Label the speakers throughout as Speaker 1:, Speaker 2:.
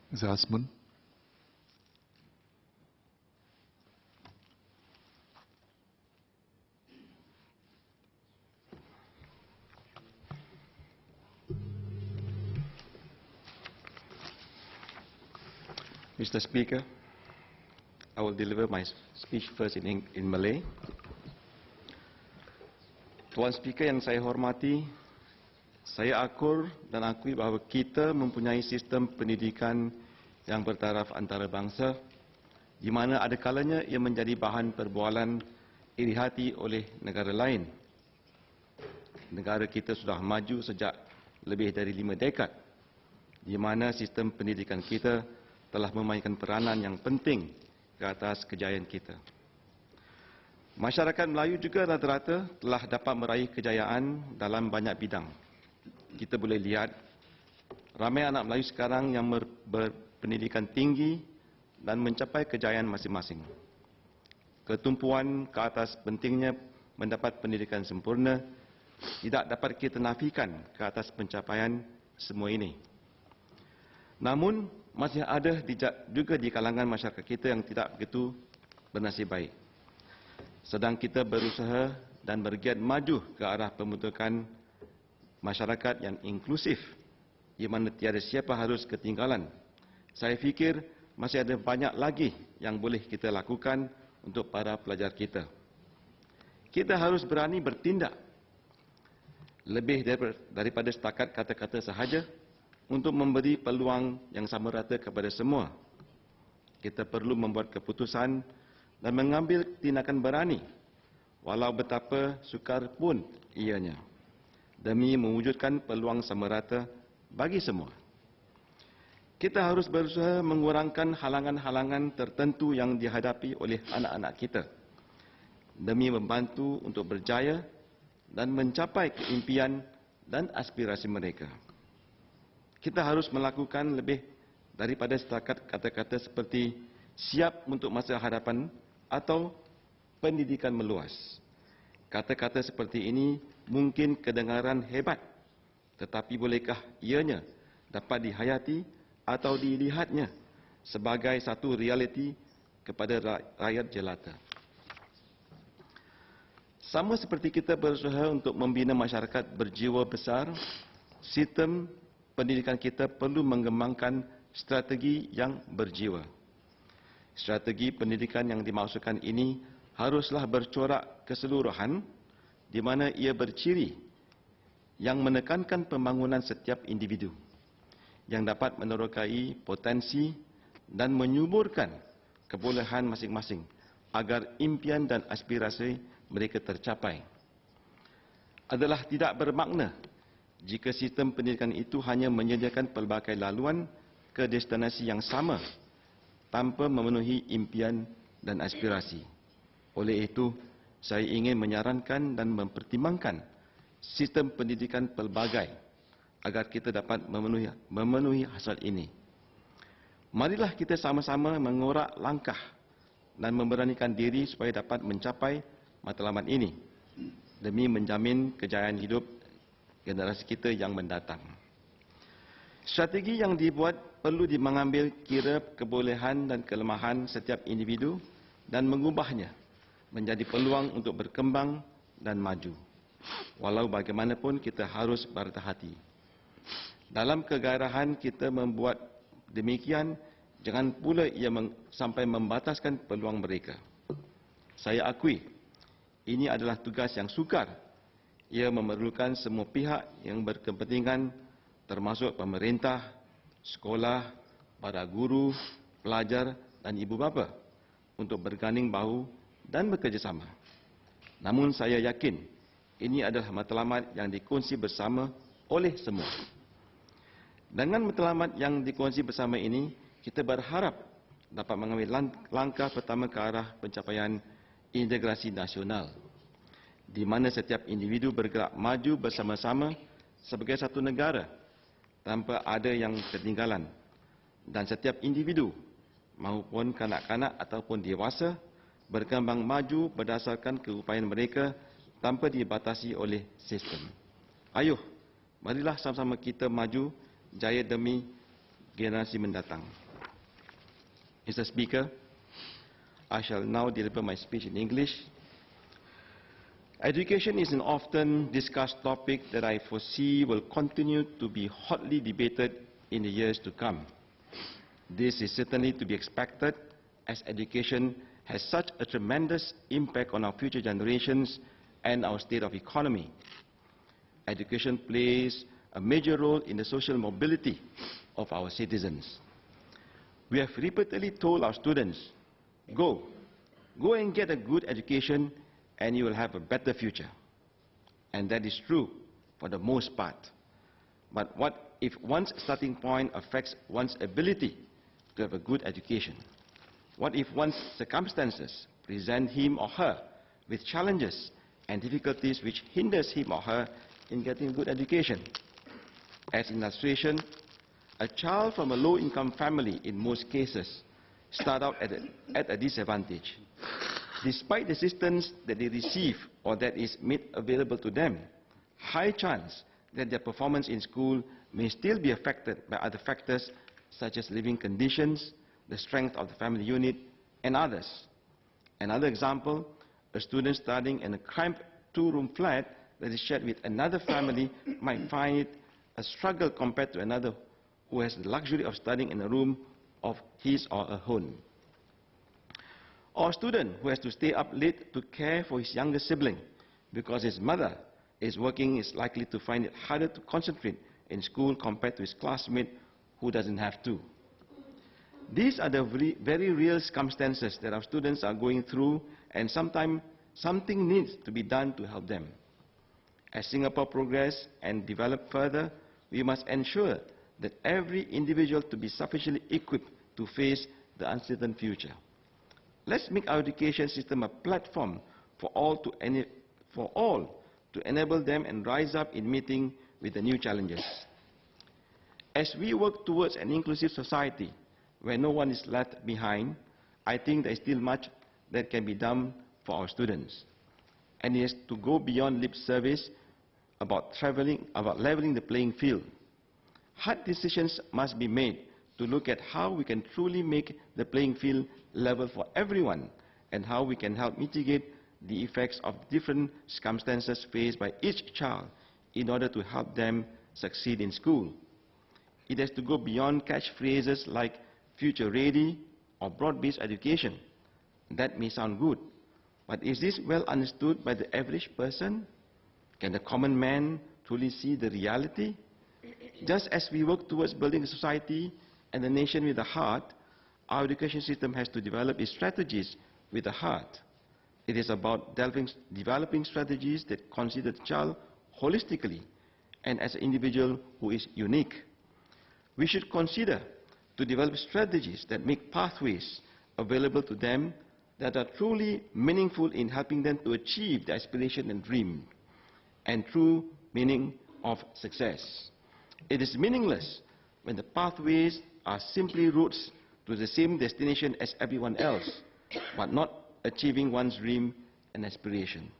Speaker 1: Azmoon.
Speaker 2: Mr. Speaker, I will deliver my speech first in Malay. Tuan Speaker yang saya hormati, saya akur dan akui bahawa kita mempunyai sistem pendidikan yang bertaraf antarabangsa di mana ada kalanya ia menjadi bahan perbualan iri hati oleh negara lain. Negara kita sudah maju sejak lebih dari 5 dekad di mana sistem pendidikan kita telah memainkan peranan yang penting ke atas kejayaan kita. Masyarakat Melayu juga rata-rata telah dapat meraih kejayaan dalam banyak bidang. Kita boleh lihat ramai anak Melayu sekarang yang berpendidikan tinggi dan mencapai kejayaan masing-masing. Ketumpuan ke atas pentingnya mendapat pendidikan sempurna tidak dapat kita nafikan ke atas pencapaian semua ini. Namun, masih ada juga di kalangan masyarakat kita yang tidak begitu bernasib baik. Sedang kita berusaha dan bergiat maju ke arah pembentukan masyarakat yang inklusif, di mana tiada siapa harus ketinggalan. Saya fikir masih ada banyak lagi yang boleh kita lakukan untuk para pelajar kita. Kita harus berani bertindak lebih daripada setakat kata-kata sahaja untuk memberi peluang yang sama rata kepada semua. Kita perlu membuat keputusan dan mengambil tindakan berani, walau betapa sukar pun ianya, demi mewujudkan peluang sama rata bagi semua. Kita harus berusaha mengurangkan halangan-halangan tertentu yang dihadapi oleh anak-anak kita, demi membantu untuk berjaya dan mencapai keimpian dan aspirasi mereka. Kita harus melakukan lebih daripada setakat kata-kata seperti siap untuk masa hadapan atau pendidikan meluas. Kata-kata seperti ini mungkin kedengaran hebat, tetapi bolehkah ianya dapat dihayati atau dilihatnya sebagai satu realiti kepada rakyat jelata? Sama seperti kita berusaha untuk membina masyarakat berjiwa besar, sistem pendidikan kita perlu mengembangkan strategi yang berjiwa. Strategi pendidikan yang dimaksudkan ini haruslah bercorak keseluruhan di mana ia berciri yang menekankan pembangunan setiap individu yang dapat menerokai potensi dan menyuburkan kebolehan masing-masing agar impian dan aspirasi mereka tercapai. Adalah tidak bermakna jika sistem pendidikan itu hanya menyediakan pelbagai laluan ke destinasi yang sama tanpa memenuhi impian dan aspirasi. Oleh itu, saya ingin menyarankan dan mempertimbangkan sistem pendidikan pelbagai agar kita dapat memenuhi hasrat ini. Marilah kita sama-sama mengorak langkah dan memberanikan diri supaya dapat mencapai matlamat ini demi menjamin kejayaan hidup generasi kita yang mendatang. Strategi yang dibuat perlu mengambil kira kebolehan dan kelemahan setiap individu dan mengubahnya menjadi peluang untuk berkembang dan maju. Walau bagaimanapun kita harus berhati-hati. Dalam kegairahan kita membuat demikian, jangan pula ia sampai membataskan peluang mereka. Saya akui, ini adalah tugas yang sukar. Ia memerlukan semua pihak yang berkepentingan termasuk pemerintah, sekolah, para guru, pelajar dan ibu bapa untuk berganding bahu dan bekerjasama. Namun saya yakin ini adalah matlamat yang dikongsi bersama oleh semua. Dengan matlamat yang dikongsi bersama ini, kita berharap dapat mengambil langkah pertama ke arah pencapaian integrasi nasional, di mana setiap individu bergerak maju bersama-sama sebagai satu negara tanpa ada yang ketinggalan, dan setiap individu maupun kanak-kanak ataupun dewasa berkembang maju berdasarkan keupayaan mereka tanpa dibatasi oleh sistem. Ayuh, marilah sama-sama kita maju jaya demi generasi mendatang. Mr. Speaker, I shall now deliver my speech in English. Education is an often discussed topic that I foresee will continue to be hotly debated in the years to come. This is certainly to be expected, as education has such a tremendous impact on our future generations and our state of economy. Education plays a major role in the social mobility of our citizens. We have repeatedly told our students, go and get a good education and you will have a better future. And that is true for the most part. But what if one's starting point affects one's ability to have a good education? What if one's circumstances present him or her with challenges and difficulties which hinders him or her in getting a good education? As illustration, a child from a low-income family in most cases start out at a disadvantage. Despite the assistance that they receive or that is made available to them, high chance that their performance in school may still be affected by other factors such as living conditions, the strength of the family unit, and others. Another example, a student studying in a cramped two-room flat that is shared with another family might find it a struggle compared to another who has the luxury of studying in a room of his or her own. Or a student who has to stay up late to care for his younger sibling because his mother is working is likely to find it harder to concentrate in school compared to his classmate who doesn't have to. These are the very real circumstances that our students are going through, and sometimes something needs to be done to help them. As Singapore progresses and develops further, we must ensure that every individual to be sufficiently equipped to face the uncertain future. Let's make our education system a platform for all to enable them and rise up in meeting with the new challenges. As we work towards an inclusive society where no one is left behind, I think there is still much that can be done for our students. And it has to go beyond lip service about leveling the playing field. Hard decisions must be made to look at how we can truly make the playing field level for everyone and how we can help mitigate the effects of different circumstances faced by each child in order to help them succeed in school. It has to go beyond catchphrases like future ready or broad-based education. That may sound good, but is this well understood by the average person? Can the common man truly see the reality? Just as we work towards building a society and a nation with a heart, our education system has to develop its strategies with a heart. It is about developing strategies that consider the child holistically and as an individual who is unique. We should consider to develop strategies that make pathways available to them that are truly meaningful in helping them to achieve the aspiration and dream and true meaning of success. It is meaningless when the pathways are simply routes to the same destination as everyone else, but not achieving one's dream and aspiration.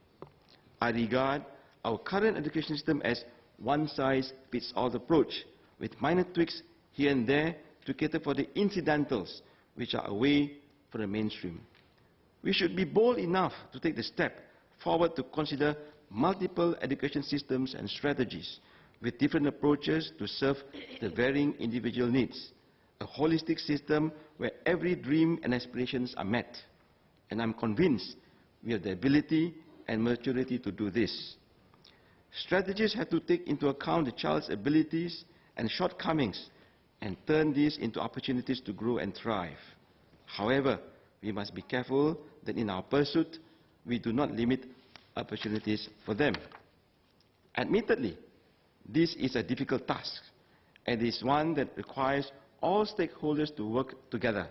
Speaker 2: I regard our current education system as one-size-fits-all approach, with minor tweaks here and there to cater for the incidentals which are away from the mainstream. We should be bold enough to take the step forward to consider multiple education systems and strategies with different approaches to serve the varying individual needs. A holistic system where every dream and aspirations are met. And I'm convinced we have the ability and maturity to do this. Strategies have to take into account the child's abilities and shortcomings and turn these into opportunities to grow and thrive. However, we must be careful that in our pursuit, we do not limit opportunities for them. Admittedly, this is a difficult task, and it is one that requires all stakeholders to work together: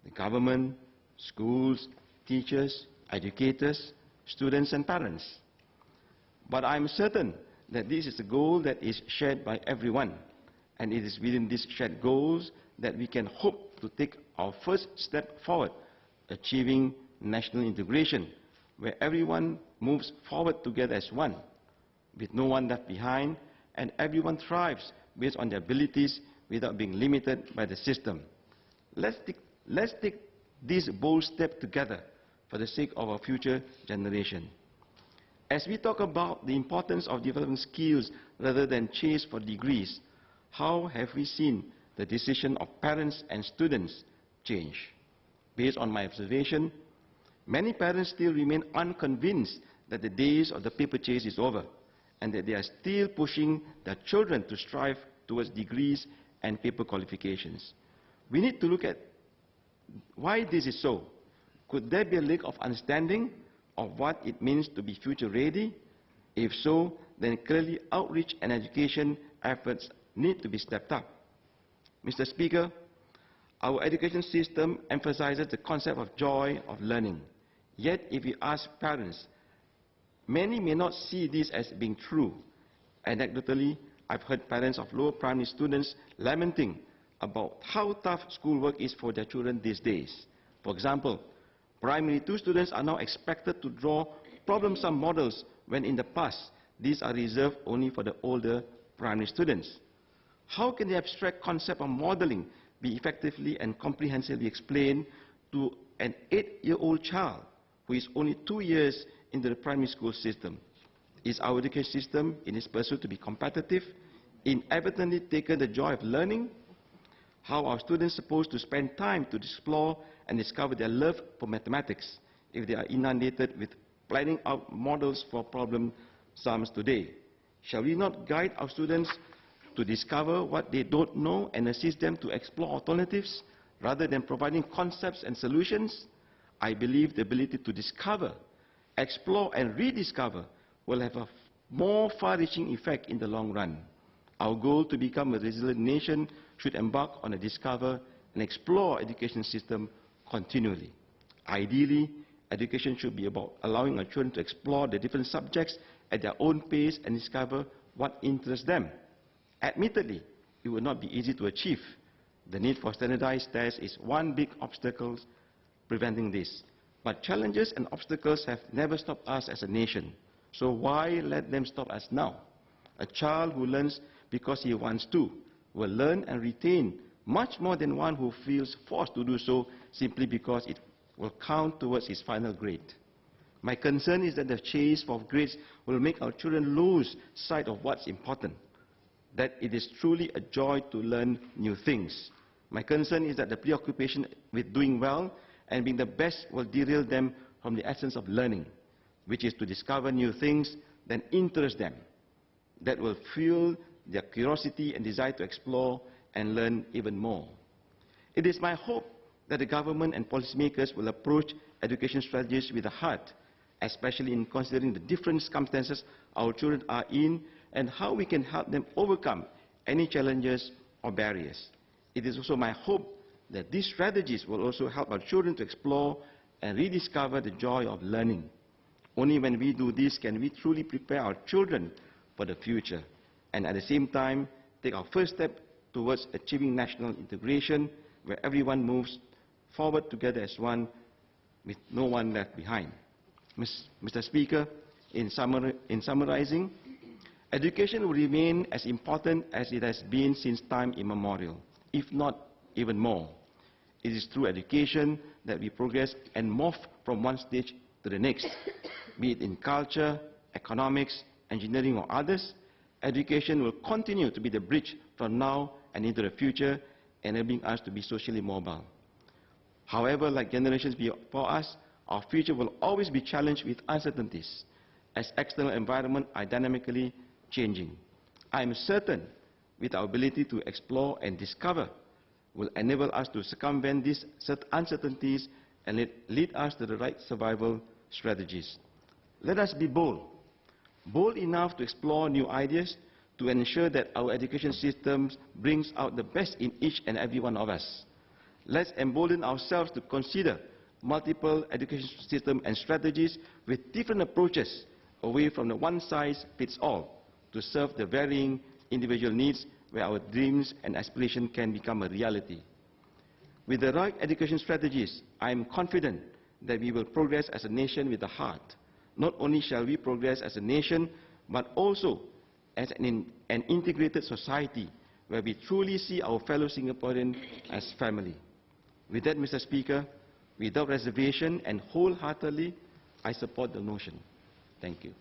Speaker 2: the government, schools, teachers, educators, students and parents. But I am certain that this is a goal that is shared by everyone, and it is within these shared goals that we can hope to take our first step forward, achieving national integration, where everyone moves forward together as one, with no one left behind, and everyone thrives based on their abilities without being limited by the system. Let's take this bold step together for the sake of our future generation. As we talk about the importance of developing skills rather than chase for degrees, how have we seen the decision of parents and students change? Based on my observation, many parents still remain unconvinced that the days of the paper chase is over, and that they are still pushing their children to strive towards degrees and paper qualifications. We need to look at why this is so. Could there be a lack of understanding of what it means to be future ready? If so, then clearly outreach and education efforts need to be stepped up. Mr. Speaker, our education system emphasizes the concept of joy of learning. Yet, if you ask parents, many may not see this as being true. Anecdotally, I've heard parents of lower primary students lamenting about how tough schoolwork is for their children these days. For example, Primary 2 students are now expected to draw problem-sum models when in the past these are reserved only for the older primary students. How can the abstract concept of modeling be effectively and comprehensively explained to an 8-year-old child who is only 2 years into the primary school system? Is our education system, in its pursuit to be competitive, inadvertently taken the joy of learning? How are students supposed to spend time to explore and discover their love for mathematics if they are inundated with planning out models for problem sums today? Shall we not guide our students to discover what they don't know and assist them to explore alternatives rather than providing concepts and solutions? I believe the ability to discover, explore and rediscover will have a more far-reaching effect in the long run. Our goal to become a resilient nation should embark on a discover and explore education system continually. Ideally, education should be about allowing our children to explore the different subjects at their own pace and discover what interests them. Admittedly, it will not be easy to achieve. The need for standardized tests is one big obstacle preventing this. But challenges and obstacles have never stopped us as a nation. So why let them stop us now? A child who learns because he wants to will learn and retain much more than one who feels forced to do so simply because it will count towards his final grade. My concern is that the chase for grades will make our children lose sight of what's important, that it is truly a joy to learn new things. My concern is that the preoccupation with doing well and being the best will derail them from the essence of learning, which is to discover new things that interest them, that will fuel their curiosity and desire to explore and learn even more. It is my hope that the government and policymakers will approach education strategies with a heart, especially in considering the different circumstances our children are in and how we can help them overcome any challenges or barriers. It is also my hope that these strategies will also help our children to explore and rediscover the joy of learning. Only when we do this can we truly prepare our children for the future, and at the same time take our first step towards achieving national integration, where everyone moves forward together as one, with no one left behind. Mr. Speaker, in summarizing, education will remain as important as it has been since time immemorial, if not even more. It is through education that we progress and morph from one stage to the next, be it in culture, economics, engineering or others. Education will continue to be the bridge from now and into the future, enabling us to be socially mobile. However, like generations before us, our future will always be challenged with uncertainties, as external environment are dynamically changing. I am certain with our ability to explore and discover will enable us to circumvent these uncertainties and lead us to the right survival strategies. Let us be bold enough to explore new ideas to ensure that our education system brings out the best in each and every one of us. Let's embolden ourselves to consider multiple education systems and strategies with different approaches away from the one-size-fits-all to serve the varying individual needs where our dreams and aspirations can become a reality. With the right education strategies, I am confident that we will progress as a nation with a heart. Not only shall we progress as a nation, but also as an integrated society where we truly see our fellow Singaporeans as family. With that, Mr. Speaker, without reservation and wholeheartedly, I support the motion. Thank you.